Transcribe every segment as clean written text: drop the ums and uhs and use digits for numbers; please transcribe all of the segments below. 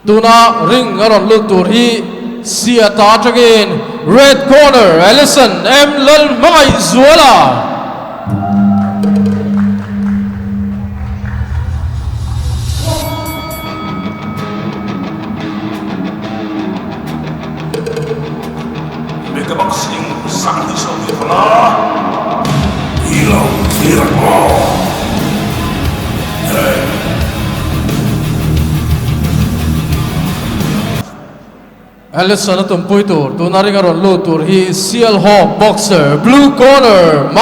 tuna ring aron lutur hi siata again. Red corner Alison Lalhmangaihzaua. Alison atumpui tur tunaring aron lutur hi Seal Hawk boxer. Blue corner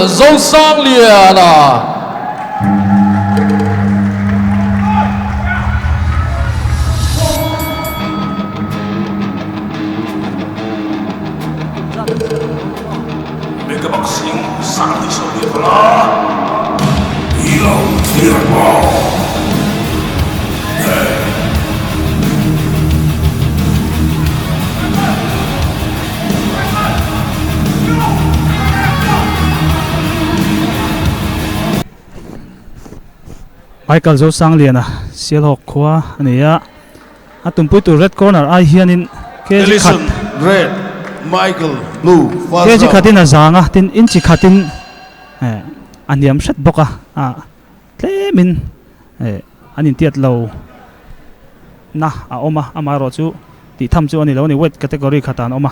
Zosangliana. Michael Zosangliana Seal Hawk khua ania atumpui tu red corner ai hianin keji khat red, Michael blue. keji khatin a zanga tin inchi khatin aniam shat boka tlemin anin tiat lo na a oma amaro chu ti tham chu ani lo ni weight category khatan oma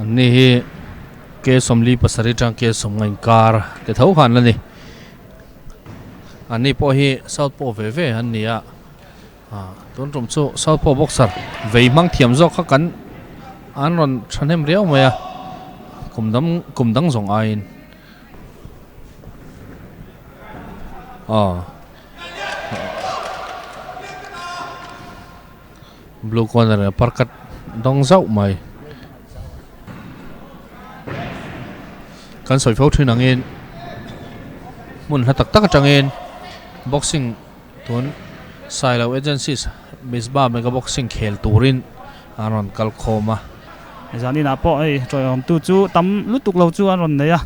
ni ke somli pasari tang ke somngai kar ke thau khan lani ani po hi south po ve ve an nia ton rom chu south po boxer vei mang thiam zo kha kan an ron thanem riau maya kumdang zong ain blue corner parkat dong zau mai kan soi phau thin angin mun hatak tak atangin boxing tun Silo agencies misba mega boxing khel turin aron kal khoma zani na po ai troyom tu chu tam lutuk lo chu aron neya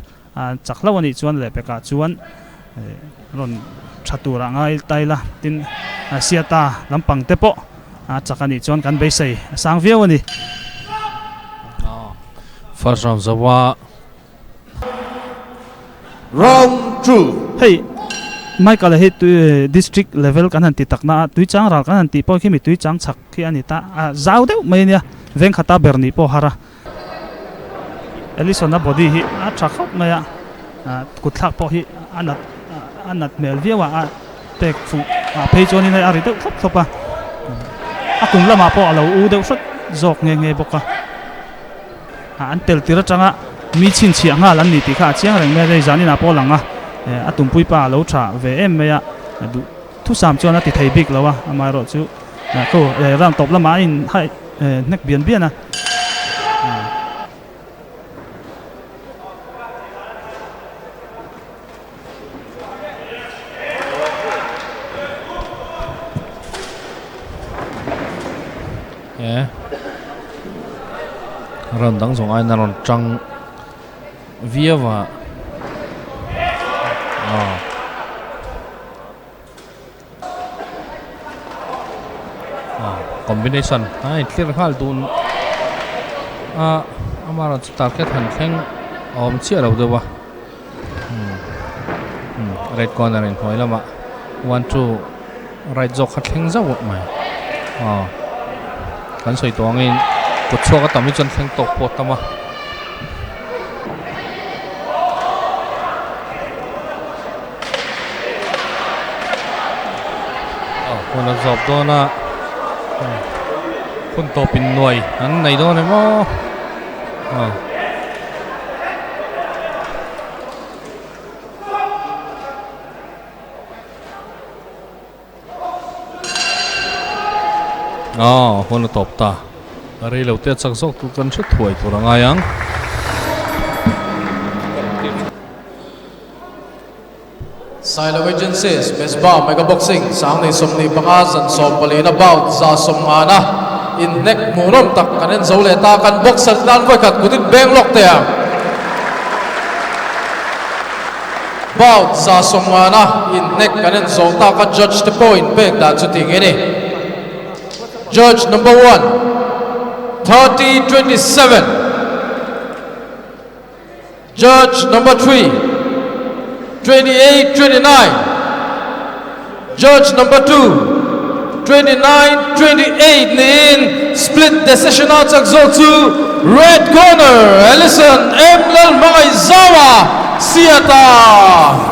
chaklo ani chuan lepeka chuan ron thatura ngai taila tin siata lampang tepo chakani chuan kan beisei sang viau ani first round zawa Round 2. Hey, Michael hit district level kan hanti takna tui chang ral kan hanti po kimi tui chang chak khi anita zau deu mai nia veng khata berni po hara Alison na body hi thakop maya kuthak po hi anat mel viawa pek fu pejoni nai ari deu thop thopa akung lama po alo u deu sot jok nge boka antel tira changa mi chin chi anga lan ni ti kha chiang reng me dei zani na po langa atumpui pa lo tha ve em me ya du thu sam chuan ati thei big lawa amai ro chu ko ram top lama in hai nek bian bian a ran dang zong ai naron chang viawa combination ai clear hal tun amara target han thleng om chia lo dewa red corner in hoilama 1-2 right jok khathleng zawot mai kan soi tongin kuchwa ka tami chan thleng tok pot tama kona job dona kun topin noi an nei do ne mo kona top ta ari lo te chak sok tu kan thut thuai turanga yang Silo agencies mesba mega boxing sang ni somni pangazan som palin about Zosangliana in nek murom tak kanen zole ta kan boxer dan vai khat kutin beng lok te Bout Zosangliana in neck kanin zota ka judge the point pek da chuting ini. Judge number 1, 30-27. Judge number 3, 28-29. Judge number 2, 29-28 nin split decision out sa Zotu. Red corner, Alison Lalhmangaihzaua Siata.